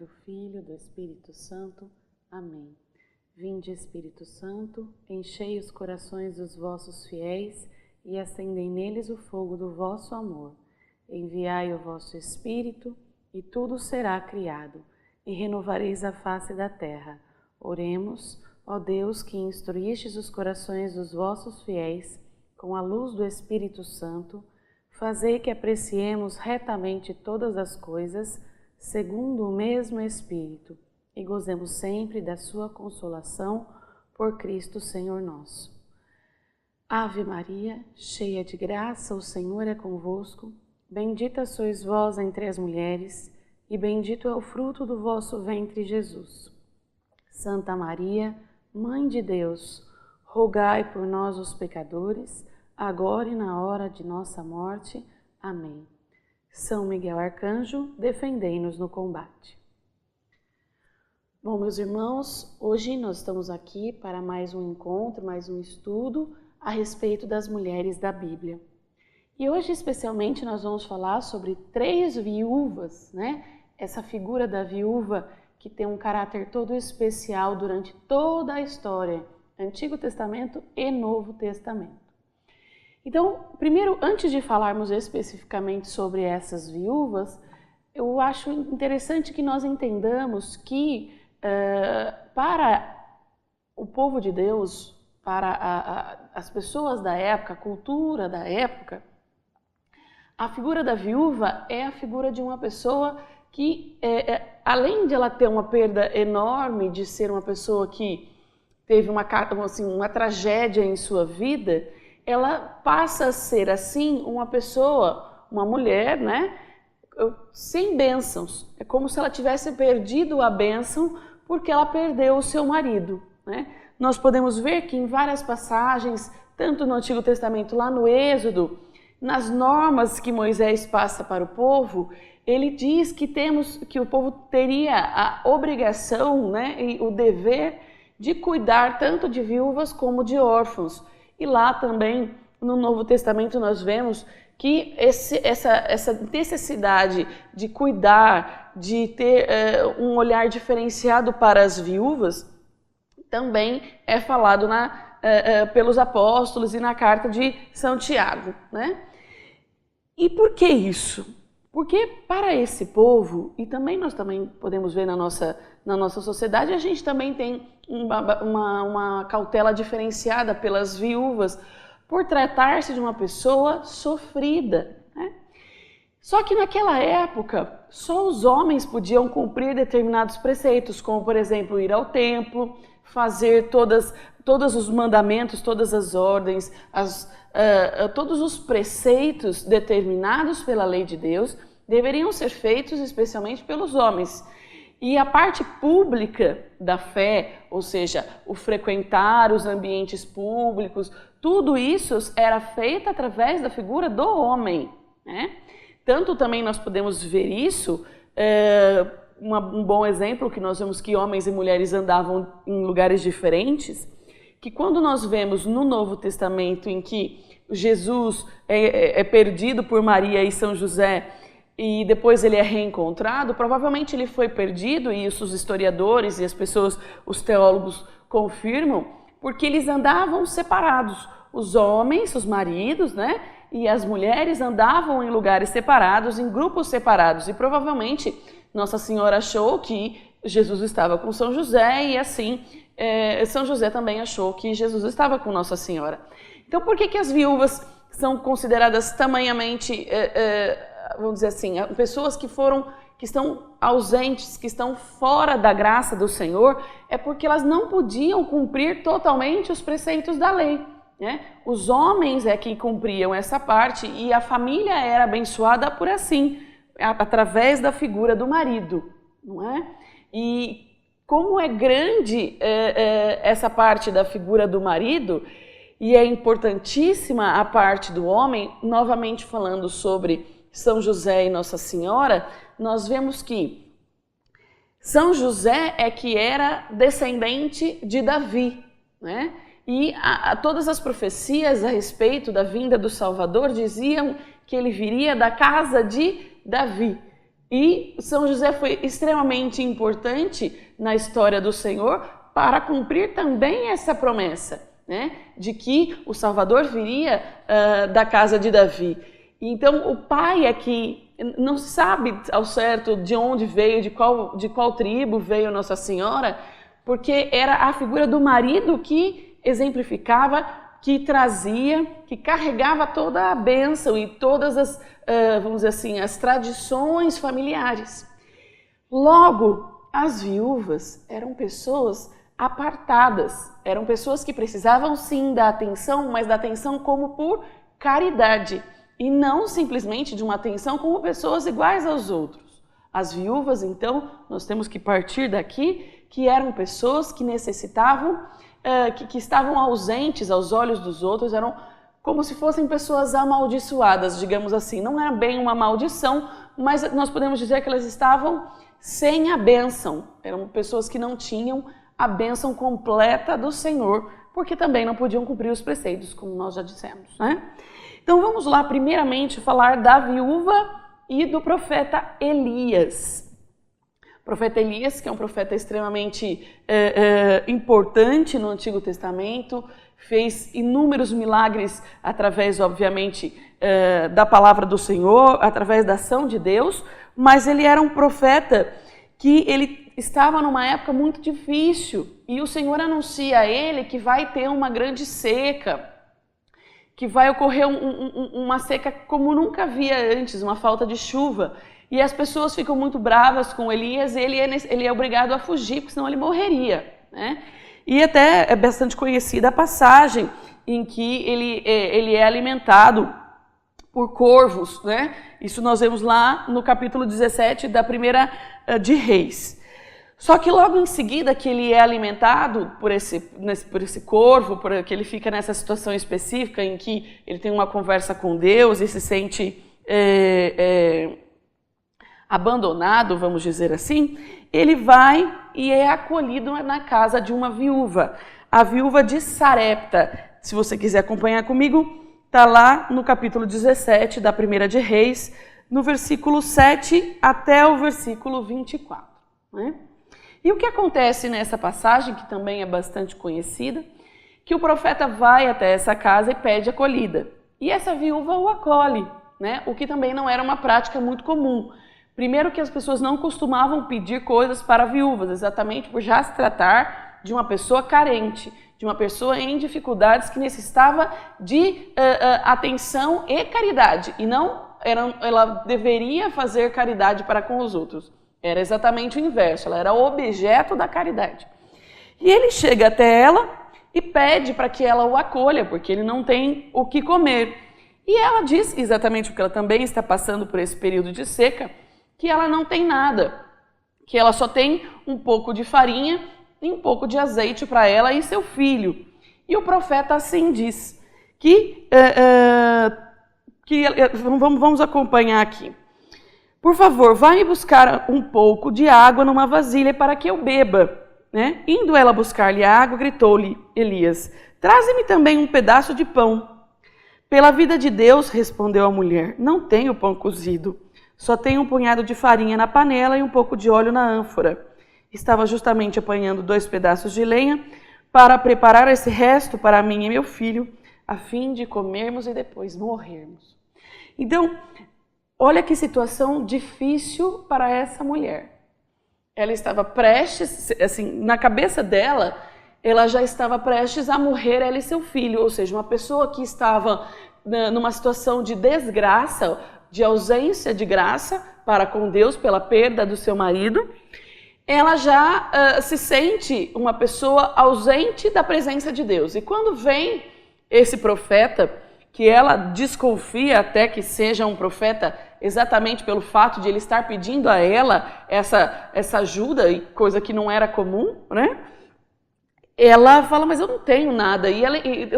do Filho, do Espírito Santo. Amém. Vinde, Espírito Santo, enchei os corações dos vossos fiéis e acendei neles o fogo do vosso amor. Enviai o vosso Espírito e tudo será criado, e renovareis a face da terra. Oremos, ó Deus, que instruístes os corações dos vossos fiéis com a luz do Espírito Santo, fazei que apreciemos retamente todas as coisas, segundo o mesmo Espírito, e gozemos sempre da sua consolação, por Cristo Senhor nosso. Ave Maria, cheia de graça, o Senhor é convosco. Bendita sois vós entre as mulheres, e bendito é o fruto do vosso ventre, Jesus. Santa Maria, Mãe de Deus, rogai por nós, os pecadores, agora e na hora de nossa morte. Amém. São Miguel Arcanjo, defendei-nos no combate. Bom, meus irmãos, hoje nós estamos aqui para mais um encontro, mais um estudo a respeito das mulheres da Bíblia. E hoje, especialmente, nós vamos falar sobre 3 viúvas, né? Essa figura da viúva que tem um caráter todo especial durante toda a história, Antigo Testamento e Novo Testamento. Então, primeiro, antes de falarmos especificamente sobre essas viúvas, eu acho interessante que nós entendamos que para o povo de Deus, para as pessoas da época, a cultura da época, a figura da viúva é a figura de uma pessoa que, além de ela ter uma perda enorme de ser uma pessoa que teve uma tragédia em sua vida, ela passa a ser, assim, uma pessoa, uma mulher, né, sem bênçãos. É como se ela tivesse perdido a bênção porque ela perdeu o seu marido, né? Nós podemos ver que em várias passagens, tanto no Antigo Testamento, lá no Êxodo, nas normas que Moisés passa para o povo, ele diz que o povo teria a obrigação, né, e o dever de cuidar tanto de viúvas como de órfãos. E lá também, no Novo Testamento, nós vemos que essa necessidade de cuidar, de ter um olhar diferenciado para as viúvas, também é falado pelos apóstolos e na carta de São Tiago, né? E por que isso? Porque para esse povo, e também nós também podemos ver na nossa sociedade, a gente também tem uma cautela diferenciada pelas viúvas, por tratar-se de uma pessoa sofrida, né? Só que naquela época, só os homens podiam cumprir determinados preceitos, como, por exemplo, ir ao templo, fazer todos os mandamentos, todas as ordens, todos os preceitos determinados pela lei de Deus deveriam ser feitos especialmente pelos homens. E a parte pública da fé, ou seja, o frequentar os ambientes públicos, tudo isso era feito através da figura do homem, né? Tanto também nós podemos ver isso, um bom exemplo que nós vemos que homens e mulheres andavam em lugares diferentes, que quando nós vemos no Novo Testamento em que Jesus é perdido por Maria e São José, e depois ele é reencontrado, provavelmente ele foi perdido, e isso os historiadores e as pessoas, os teólogos confirmam, porque eles andavam separados. Os homens, os maridos, né, e as mulheres andavam em lugares separados, em grupos separados, e provavelmente Nossa Senhora achou que Jesus estava com São José, e assim São José também achou que Jesus estava com Nossa Senhora. Então por que as viúvas são consideradas tamanhamente vamos dizer assim, pessoas que estão ausentes, que estão fora da graça do Senhor, é porque elas não podiam cumprir totalmente os preceitos da lei, né? Os homens é que cumpriam essa parte e a família era abençoada por assim, através da figura do marido, não é? E como é grande essa parte da figura do marido, e é importantíssima a parte do homem, novamente falando sobre São José e Nossa Senhora, nós vemos que São José é que era descendente de Davi, né? E todas as profecias a respeito da vinda do Salvador diziam que ele viria da casa de Davi. E São José foi extremamente importante na história do Senhor para cumprir também essa promessa, né, de que o Salvador viria da casa de Davi. Então o pai aqui não se sabe ao certo de onde veio, de qual tribo veio Nossa Senhora, porque era a figura do marido que exemplificava, que trazia, que carregava toda a bênção e todas as, vamos dizer assim, as tradições familiares. Logo, as viúvas eram pessoas apartadas, eram pessoas que precisavam sim da atenção, mas da atenção como por caridade, e não simplesmente de uma atenção como pessoas iguais aos outros. As viúvas, então, nós temos que partir daqui, que eram pessoas que necessitavam, que estavam ausentes aos olhos dos outros, eram como se fossem pessoas amaldiçoadas, digamos assim. Não era bem uma maldição, mas nós podemos dizer que elas estavam sem a bênção. Eram pessoas que não tinham a bênção completa do Senhor, porque também não podiam cumprir os preceitos, como nós já dissemos, né? Então vamos lá, primeiramente, falar da viúva e do profeta Elias. O profeta Elias, que é um profeta extremamente importante no Antigo Testamento, fez inúmeros milagres através, obviamente, da palavra do Senhor, através da ação de Deus, mas ele era um profeta que ele estava numa época muito difícil e o Senhor anuncia a ele que vai ter uma grande seca, que vai ocorrer uma seca como nunca havia antes, uma falta de chuva. E as pessoas ficam muito bravas com Elias e ele é obrigado a fugir, porque senão ele morreria, né? E até é bastante conhecida a passagem em que ele é alimentado por corvos, né? Isso nós vemos lá no capítulo 17 da primeira de Reis. Só que logo em seguida que ele é alimentado por esse corvo, porque ele fica nessa situação específica em que ele tem uma conversa com Deus e se sente abandonado, vamos dizer assim, ele vai e é acolhido na casa de uma viúva, a viúva de Sarepta. Se você quiser acompanhar comigo, está lá no capítulo 17 da primeira de Reis, no versículo 7 até o versículo 24, né? E o que acontece nessa passagem, que também é bastante conhecida, que o profeta vai até essa casa e pede acolhida. E essa viúva o acolhe, né? O que também não era uma prática muito comum. Primeiro que as pessoas não costumavam pedir coisas para viúvas, exatamente por já se tratar de uma pessoa carente, de uma pessoa em dificuldades que necessitava de atenção e caridade. E não ela deveria fazer caridade para com os outros. Era exatamente o inverso, ela era objeto da caridade. E ele chega até ela e pede para que ela o acolha, porque ele não tem o que comer. E ela diz, exatamente porque ela também está passando por esse período de seca, que ela não tem nada, que ela só tem um pouco de farinha e um pouco de azeite para ela e seu filho. E o profeta assim diz, vamos acompanhar aqui. Por favor, vá me buscar um pouco de água numa vasilha para que eu beba, né? Indo ela buscar-lhe a água, gritou-lhe Elias, traze-me também um pedaço de pão. Pela vida de Deus, respondeu a mulher, não tenho pão cozido, só tenho um punhado de farinha na panela e um pouco de óleo na ânfora. Estava justamente apanhando 2 pedaços de lenha para preparar esse resto para mim e meu filho, a fim de comermos e depois morrermos. Então, olha que situação difícil para essa mulher. Ela estava prestes, assim, na cabeça dela, ela já estava prestes a morrer, ela e seu filho, ou seja, uma pessoa que estava numa situação de desgraça, de ausência de graça para com Deus pela perda do seu marido, ela já se sente uma pessoa ausente da presença de Deus. E quando vem esse profeta, que ela desconfia até que seja um profeta exatamente pelo fato de ele estar pedindo a ela essa ajuda, coisa que não era comum, né? Ela fala, mas eu não tenho nada.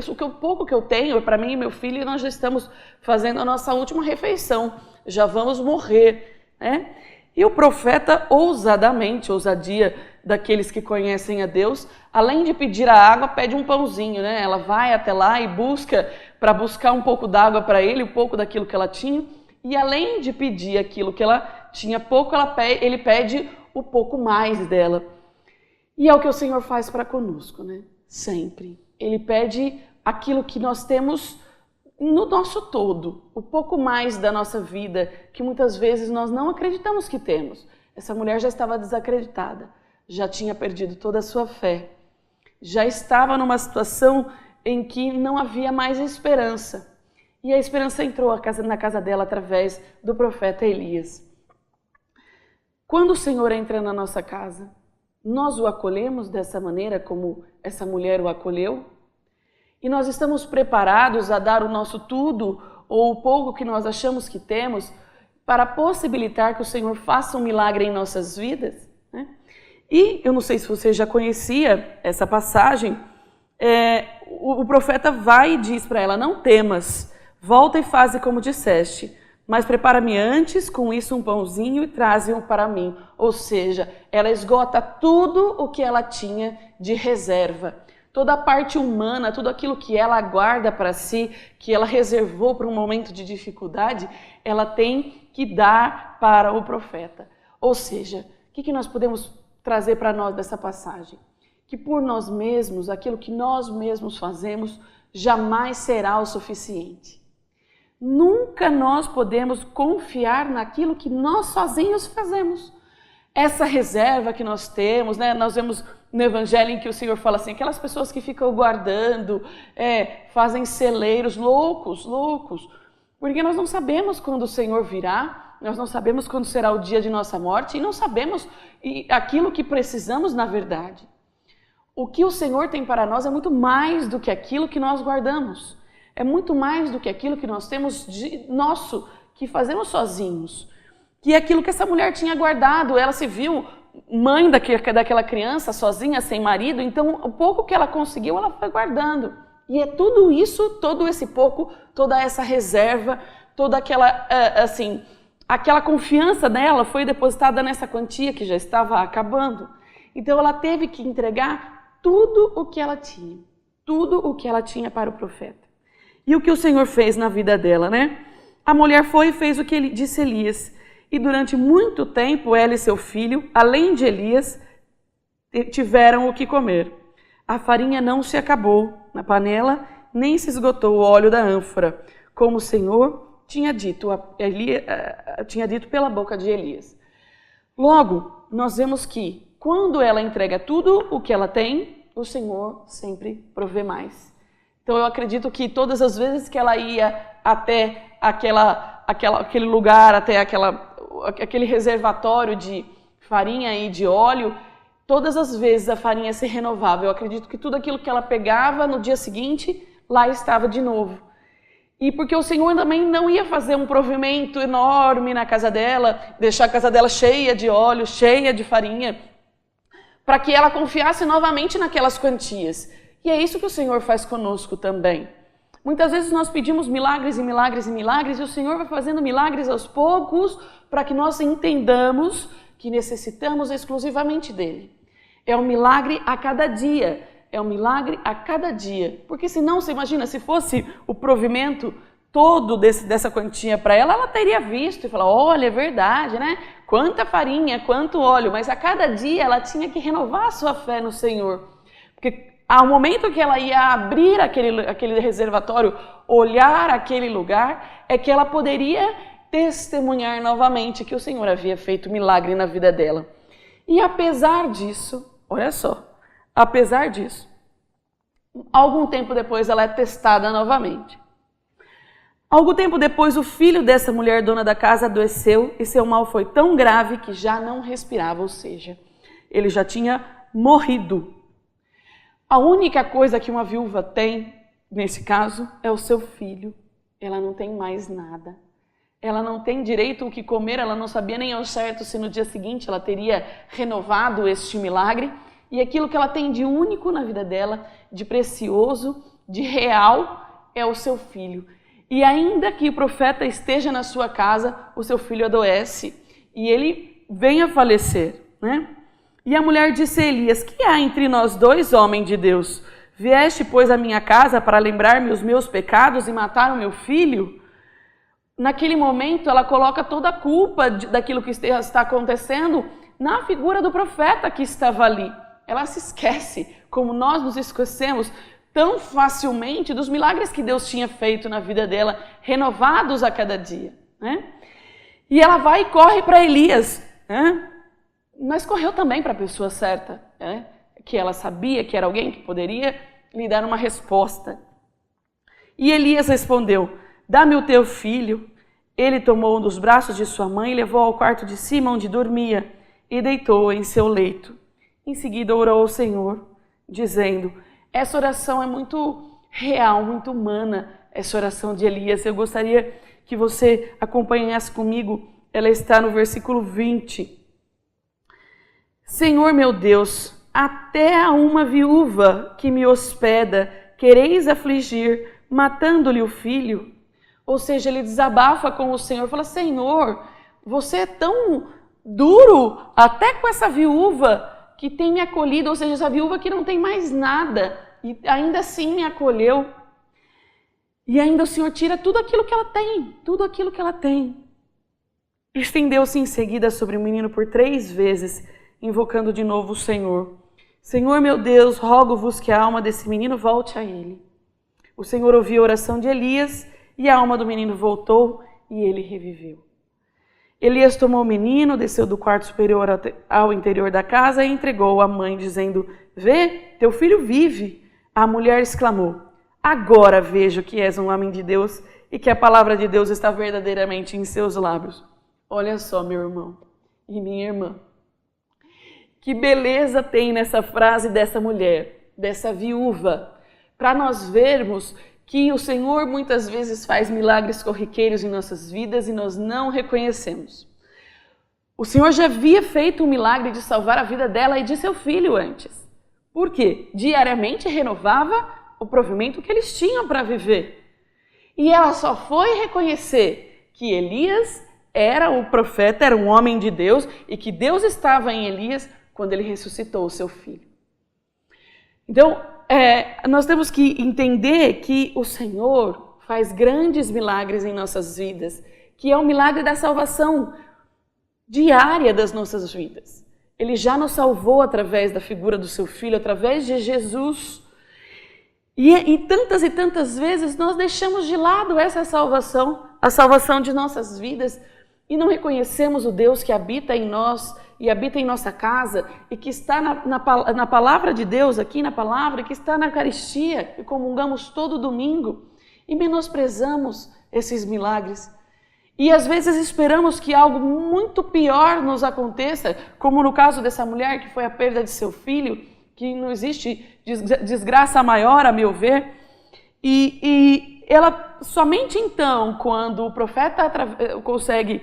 O pouco que eu tenho, para mim e meu filho, nós já estamos fazendo a nossa última refeição. Já vamos morrer, né? E o profeta, ousadia daqueles que conhecem a Deus, além de pedir a água, pede um pãozinho, né? Ela vai até lá e para buscar um pouco d'água para ele, um pouco daquilo que ela tinha. E além de pedir aquilo que ela tinha pouco, ele pede o pouco mais dela. E é o que o Senhor faz para conosco, né? Sempre. Ele pede aquilo que nós temos no nosso todo, o pouco mais da nossa vida, que muitas vezes nós não acreditamos que temos. Essa mulher já estava desacreditada, já tinha perdido toda a sua fé, já estava numa situação em que não havia mais esperança. E a esperança entrou na casa dela através do profeta Elias. Quando o Senhor entra na nossa casa, nós o acolhemos dessa maneira como essa mulher o acolheu? E nós estamos preparados a dar o nosso tudo ou o pouco que nós achamos que temos para possibilitar que o Senhor faça um milagre em nossas vidas? Né? E eu não sei se você já conhecia essa passagem, o profeta vai e diz para ela, não temas, volta e faze como disseste, mas prepara-me antes com isso um pãozinho e traze-o para mim. Ou seja, ela esgota tudo o que ela tinha de reserva. Toda a parte humana, tudo aquilo que ela guarda para si, que ela reservou para um momento de dificuldade, ela tem que dar para o profeta. Ou seja, o que nós podemos trazer para nós dessa passagem? Que por nós mesmos, aquilo que nós mesmos fazemos, jamais será o suficiente. Nunca nós podemos confiar naquilo que nós sozinhos fazemos. Essa reserva que nós temos, né? Nós vemos no Evangelho em que o Senhor fala assim, aquelas pessoas que ficam guardando, fazem celeiros loucos, porque nós não sabemos quando o Senhor virá, nós não sabemos quando será o dia de nossa morte e não sabemos aquilo que precisamos na verdade. O que o Senhor tem para nós é muito mais do que aquilo que nós guardamos, é muito mais do que aquilo que nós temos de nosso, que fazemos sozinhos. Que é aquilo que essa mulher tinha guardado, ela se viu mãe daquela criança sozinha, sem marido, então o pouco que ela conseguiu, ela foi guardando. E é tudo isso, todo esse pouco, toda essa reserva, toda aquela confiança dela foi depositada nessa quantia que já estava acabando. Então ela teve que entregar tudo o que ela tinha, tudo o que ela tinha para o profeta. E o que o Senhor fez na vida dela, né? A mulher foi e fez o que ele disse Elias. E durante muito tempo, ela e seu filho, além de Elias, tiveram o que comer. A farinha não se acabou na panela, nem se esgotou o óleo da ânfora, como o Senhor tinha dito pela boca de Elias. Logo, nós vemos que, quando ela entrega tudo o que ela tem, o Senhor sempre provê mais. Então, eu acredito que todas as vezes que ela ia até aquele lugar, até aquele reservatório de farinha e de óleo, todas as vezes a farinha se renovava. Eu acredito que tudo aquilo que ela pegava no dia seguinte, lá estava de novo. E porque o Senhor também não ia fazer um provimento enorme na casa dela, deixar a casa dela cheia de óleo, cheia de farinha, para que ela confiasse novamente naquelas quantias. E é isso que o Senhor faz conosco também. Muitas vezes nós pedimos milagres e milagres e milagres e o Senhor vai fazendo milagres aos poucos para que nós entendamos que necessitamos exclusivamente dele. É um milagre a cada dia, é um milagre a cada dia. Porque senão, você imagina, se fosse o provimento todo dessa quantia para ela, ela teria visto e falado, olha, é verdade, né? Quanta farinha, quanto óleo, mas a cada dia ela tinha que renovar a sua fé no Senhor. Porque ao momento que ela ia abrir aquele reservatório, olhar aquele lugar, é que ela poderia testemunhar novamente que o Senhor havia feito milagre na vida dela. E apesar disso, olha só, apesar disso, algum tempo depois ela é testada novamente. Algum tempo depois o filho dessa mulher dona da casa adoeceu e seu mal foi tão grave que já não respirava, ou seja, ele já tinha morrido. A única coisa que uma viúva tem, nesse caso, é o seu filho. Ela não tem mais nada. Ela não tem direito ao que comer, ela não sabia nem ao certo se no dia seguinte ela teria renovado este milagre. E aquilo que ela tem de único na vida dela, de precioso, de real, é o seu filho. E ainda que o profeta esteja na sua casa, o seu filho adoece e ele vem a falecer, né? E a mulher disse a Elias, que há entre nós dois, homem de Deus? Vieste, pois, à minha casa para lembrar-me os meus pecados e matar o meu filho? naquele momento, ela coloca toda a culpa daquilo que está acontecendo na figura do profeta que estava ali. Ela se esquece, como nós nos esquecemos tão facilmente dos milagres que Deus tinha feito na vida dela, renovados a cada dia, né? E ela vai e corre para Elias, né? Mas correu também para a pessoa certa, né? Que ela sabia que era alguém que poderia lhe dar uma resposta. E Elias respondeu: dá-me o teu filho. Ele tomou um dos braços de sua mãe e levou ao quarto de cima onde dormia e deitou-o em seu leito. Em seguida orou ao Senhor, dizendo, essa oração é muito real, muito humana, essa oração de Elias. Eu gostaria que você acompanhasse comigo, ela está no versículo 20. Senhor meu Deus, até a uma viúva que me hospeda quereis afligir, matando-lhe o filho? Ou seja, ele desabafa com o Senhor, fala, Senhor, você é tão duro até com essa viúva que tem me acolhido, ou seja, essa viúva que não tem mais nada e ainda assim me acolheu. E ainda o Senhor tira tudo aquilo que ela tem, tudo aquilo que ela tem. Estendeu-se em seguida sobre o menino por 3 vezes, invocando de novo o Senhor. Senhor meu Deus, rogo-vos que a alma desse menino volte a ele. O Senhor ouviu a oração de Elias e a alma do menino voltou e ele reviveu. Elias tomou o menino, desceu do quarto superior ao interior da casa e entregou-o à mãe, dizendo, vê, teu filho vive. A mulher exclamou, agora vejo que és um homem de Deus e que a palavra de Deus está verdadeiramente em seus lábios. Olha só, meu irmão e minha irmã, que beleza tem nessa frase dessa mulher, dessa viúva, para nós vermos que o Senhor muitas vezes faz milagres corriqueiros em nossas vidas e nós não reconhecemos. O Senhor já havia feito um milagre de salvar a vida dela e de seu filho antes. Por quê? Diariamente renovava o provimento que eles tinham para viver. E ela só foi reconhecer que Elias era o profeta, era um homem de Deus e que Deus estava em Elias quando ele ressuscitou o seu filho. Então, nós temos que entender que o Senhor faz grandes milagres em nossas vidas, que é o milagre da salvação diária das nossas vidas. Ele já nos salvou através da figura do seu Filho, através de Jesus. E tantas vezes nós deixamos de lado essa salvação, a salvação de nossas vidas, e não reconhecemos o Deus que habita em nós e habita em nossa casa e que está na palavra de Deus, aqui na palavra, que está na Eucaristia, que comungamos todo domingo, e menosprezamos esses milagres. E às vezes esperamos que algo muito pior nos aconteça, como no caso dessa mulher que foi a perda de seu filho, que não existe desgraça maior, a meu ver. E ela, somente então, quando o profeta consegue,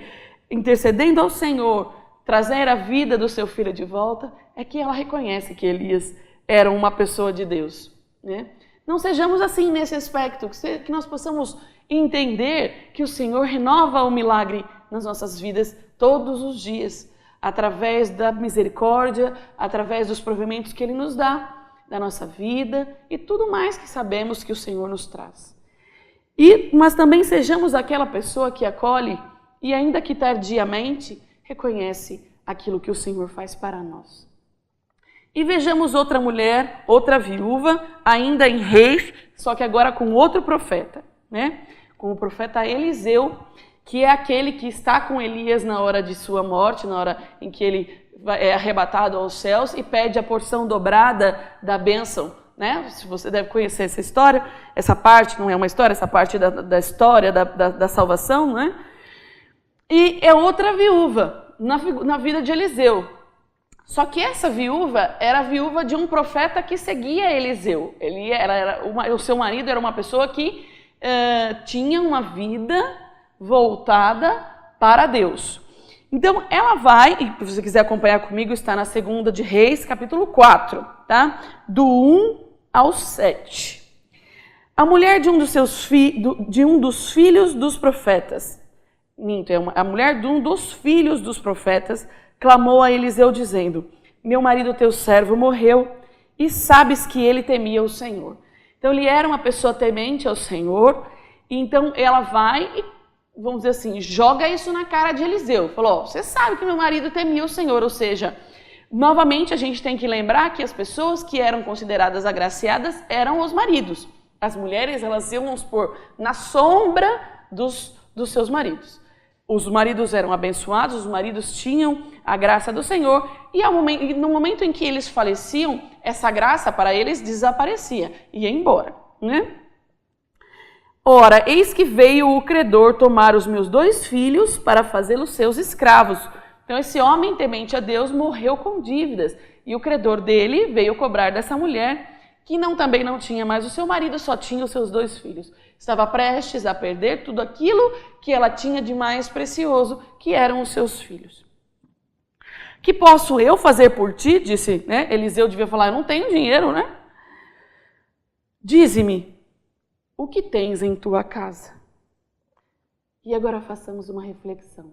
intercedendo ao Senhor, trazer a vida do seu filho de volta, é que ela reconhece que Elias era uma pessoa de Deus, né? Não sejamos assim nesse aspecto, que nós possamos entender que o Senhor renova o milagre nas nossas vidas todos os dias, através da misericórdia, através dos provimentos que Ele nos dá, da nossa vida e tudo mais que sabemos que o Senhor nos traz. Mas também sejamos aquela pessoa que acolhe e, ainda que tardiamente, reconhece aquilo que o Senhor faz para nós. E vejamos outra mulher, outra viúva, ainda em Reis, só que agora com outro profeta, né? Com o profeta Eliseu, que é aquele que está com Elias na hora de sua morte, na hora em que ele é arrebatado aos céus e pede a porção dobrada da bênção, né? Você deve conhecer essa história, essa parte não é uma história, essa parte da história da salvação, né? E é outra viúva na vida de Eliseu. Só que essa viúva era a viúva de um profeta que seguia Eliseu. O seu marido era uma pessoa que tinha uma vida voltada para Deus. Então ela vai, e se você quiser acompanhar comigo, está na 2ª de Reis, capítulo 4, tá? Do 1 ao 7. A mulher de um dos filhos dos profetas, a mulher de um dos filhos dos profetas, clamou a Eliseu dizendo, meu marido teu servo morreu e sabes que ele temia o Senhor. Então ele era uma pessoa temente ao Senhor, e então ela vai e vamos dizer assim, joga isso na cara de Eliseu. Falou, você sabe que meu marido temia o Senhor, ou seja, novamente a gente tem que lembrar que as pessoas que eram consideradas agraciadas eram os maridos. As mulheres, elas iam, vamos supor, na sombra dos seus maridos. Os maridos eram abençoados, os maridos tinham a graça do Senhor e no momento em que eles faleciam, essa graça para eles desaparecia, ia embora, né? Ora, eis que veio o credor tomar os meus 2 filhos para fazê-los seus escravos. Então esse homem temente a Deus morreu com dívidas e o credor dele veio cobrar dessa mulher que também não tinha mais o seu marido, só tinha os seus 2 filhos. Estava prestes a perder tudo aquilo que ela tinha de mais precioso, que eram os seus filhos. Que posso eu fazer por ti? Disse, né? Eliseu devia falar, eu não tenho dinheiro, né? Dize-me, o que tens em tua casa? E agora façamos uma reflexão.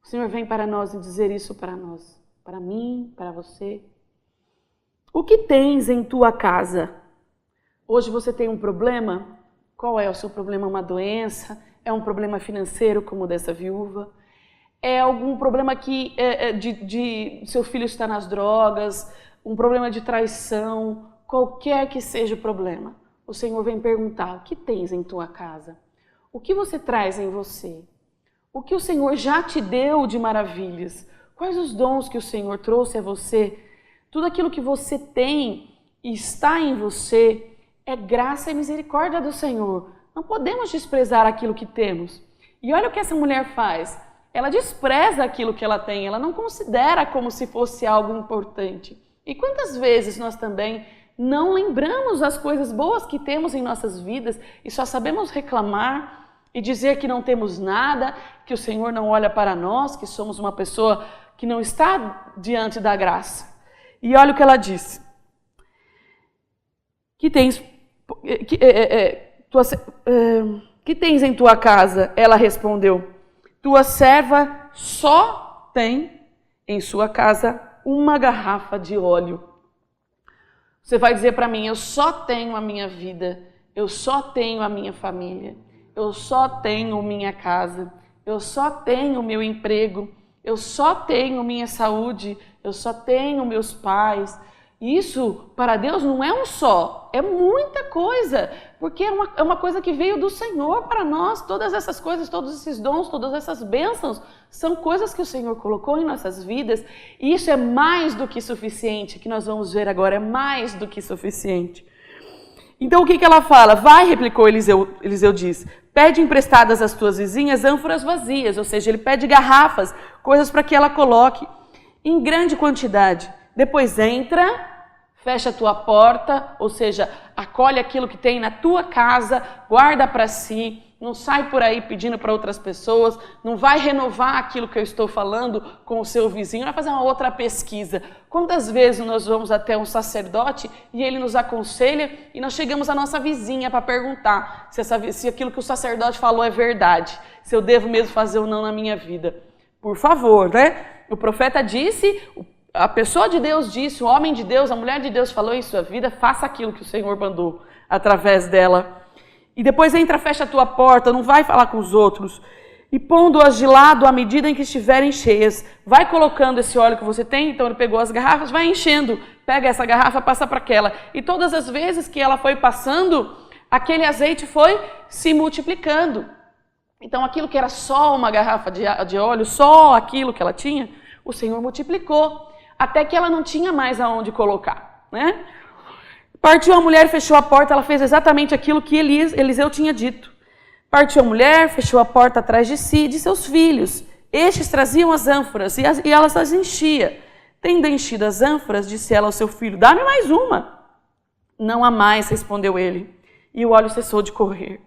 O Senhor vem para nós e dizer isso para nós, para mim, para você. O que tens em tua casa? Hoje você tem um problema? Qual é o seu problema? Uma doença? É um problema financeiro, como o dessa viúva? É algum problema que seu filho está nas drogas? Um problema de traição? Qualquer que seja o problema. O Senhor vem perguntar, o que tens em tua casa? O que você traz em você? O que o Senhor já te deu de maravilhas? Quais os dons que o Senhor trouxe a você? Tudo aquilo que você tem e está em você é graça e misericórdia do Senhor. Não podemos desprezar aquilo que temos. E olha o que essa mulher faz. Ela despreza aquilo que ela tem, ela não considera como se fosse algo importante. E quantas vezes nós também não lembramos as coisas boas que temos em nossas vidas e só sabemos reclamar e dizer que não temos nada, que o Senhor não olha para nós, que somos uma pessoa que não está diante da graça. E olha o que ela diz. Que tens em tua casa? Ela respondeu, tua serva só tem em sua casa uma garrafa de óleo. Você vai dizer para mim, eu só tenho a minha vida, eu só tenho a minha família, eu só tenho minha casa, eu só tenho meu emprego, eu só tenho minha saúde, eu só tenho meus pais. Isso, para Deus, não é um só, é muita coisa, porque é uma coisa que veio do Senhor para nós. Todas essas coisas, todos esses dons, todas essas bênçãos, são coisas que o Senhor colocou em nossas vidas, e isso é mais do que suficiente, que nós vamos ver agora, é mais do que suficiente. Então o que ela fala? Vai, replicou Eliseu diz, pede emprestadas às tuas vizinhas ânforas vazias, ou seja, ele pede garrafas, coisas para que ela coloque em grande quantidade. Depois entra, fecha a tua porta, ou seja, acolhe aquilo que tem na tua casa, guarda para si, não sai por aí pedindo para outras pessoas, não vai renovar aquilo que eu estou falando com o seu vizinho, vai fazer uma outra pesquisa. Quantas vezes nós vamos até um sacerdote e ele nos aconselha e nós chegamos à nossa vizinha para perguntar se aquilo que o sacerdote falou é verdade, se eu devo mesmo fazer ou não na minha vida. Por favor, né? O profeta disse, a pessoa de Deus disse, o homem de Deus, a mulher de Deus falou em sua vida, faça aquilo que o Senhor mandou através dela. E depois entra, fecha a tua porta, não vai falar com os outros. E pondo-as de lado à medida em que estiverem cheias. Vai colocando esse óleo que você tem, então ele pegou as garrafas, vai enchendo. Pega essa garrafa, passa para aquela. E todas as vezes que ela foi passando, aquele azeite foi se multiplicando. Então aquilo que era só uma garrafa de óleo, só aquilo que ela tinha, o Senhor multiplicou. Até que ela não tinha mais aonde colocar, né? Partiu a mulher, fechou a porta, ela fez exatamente aquilo que Eliseu tinha dito. Partiu a mulher, fechou a porta atrás de si e de seus filhos. Estes traziam as ânforas e ela as enchia. Tendo enchido as ânforas, disse ela ao seu filho, dá-me mais uma. Não há mais, respondeu ele. E o óleo cessou de correr.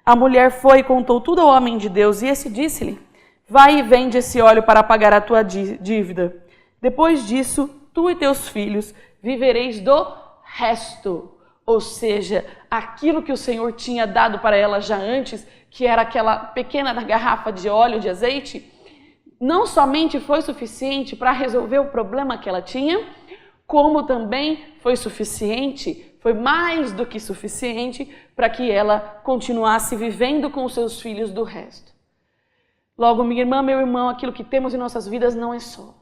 A mulher foi e contou tudo ao homem de Deus e esse disse-lhe, vai e vende esse óleo para pagar a tua dívida. Depois disso, tu e teus filhos vivereis do resto, ou seja, aquilo que o Senhor tinha dado para ela já antes, que era aquela pequena garrafa de óleo, de azeite, não somente foi suficiente para resolver o problema que ela tinha, como também foi suficiente, foi mais do que suficiente para que ela continuasse vivendo com os seus filhos do resto. Logo, minha irmã, meu irmão, aquilo que temos em nossas vidas não é só.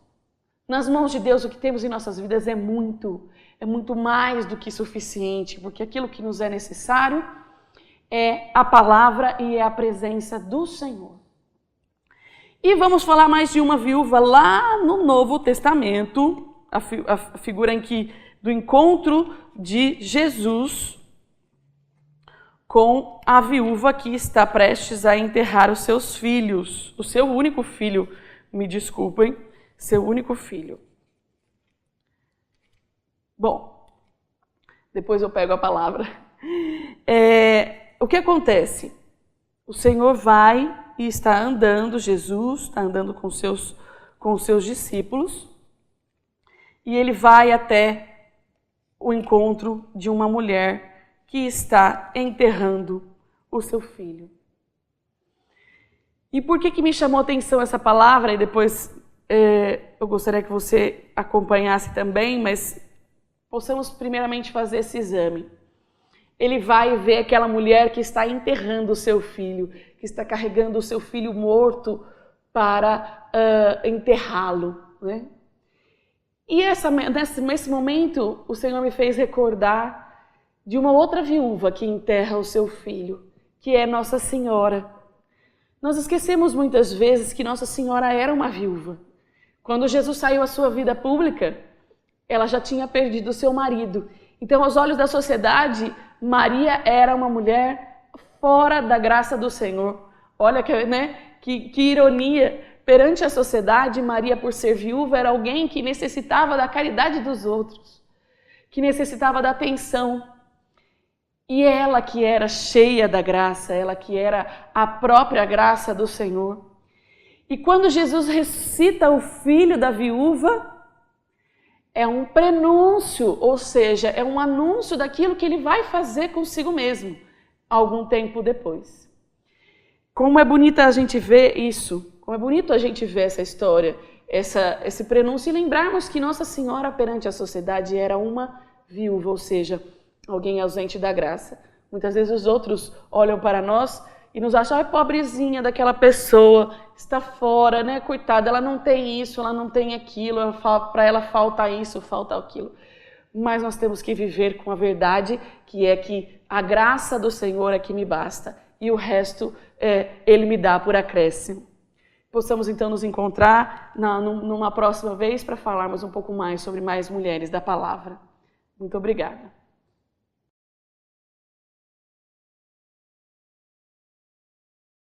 Nas mãos de Deus, o que temos em nossas vidas é muito mais do que suficiente, porque aquilo que nos é necessário é a palavra e é a presença do Senhor. E vamos falar mais de uma viúva lá no Novo Testamento, a figura em que do encontro de Jesus com a viúva que está prestes a enterrar os seus filhos, o seu único filho, me desculpem, seu único filho. Bom, depois eu pego a palavra. O que acontece? O Senhor vai e está andando, Jesus está andando com os seus discípulos, e ele vai até o encontro de uma mulher que está enterrando o seu filho. E por que me chamou a atenção essa palavra? E depois eu gostaria que você acompanhasse também, mas possamos primeiramente fazer esse exame. Ele vai ver aquela mulher que está enterrando o seu filho, que está carregando o seu filho morto para enterrá-lo, né? E nesse momento, o Senhor me fez recordar de uma outra viúva que enterra o seu filho, que é Nossa Senhora. Nós esquecemos muitas vezes que Nossa Senhora era uma viúva. Quando Jesus saiu à sua vida pública, ela já tinha perdido o seu marido. Então, aos olhos da sociedade, Maria era uma mulher fora da graça do Senhor. Olha que ironia. Perante a sociedade, Maria, por ser viúva, era alguém que necessitava da caridade dos outros, que necessitava da atenção. E ela que era cheia da graça, ela que era a própria graça do Senhor. E quando Jesus ressuscita o filho da viúva, é um prenúncio, ou seja, é um anúncio daquilo que ele vai fazer consigo mesmo, algum tempo depois. Como é bonita a gente ver isso, como é bonito a gente ver essa história, esse prenúncio e lembrarmos que Nossa Senhora perante a sociedade era uma viúva, ou seja, alguém ausente da graça. Muitas vezes os outros olham para nós e nos acham, ai, pobrezinha daquela pessoa, está fora, né? Coitada, ela não tem isso, ela não tem aquilo, para ela falta isso, falta aquilo. Mas nós temos que viver com a verdade, que é que a graça do Senhor é que me basta e o resto Ele me dá por acréscimo. Possamos então nos encontrar numa próxima vez para falarmos um pouco mais sobre mais mulheres da palavra. Muito obrigada.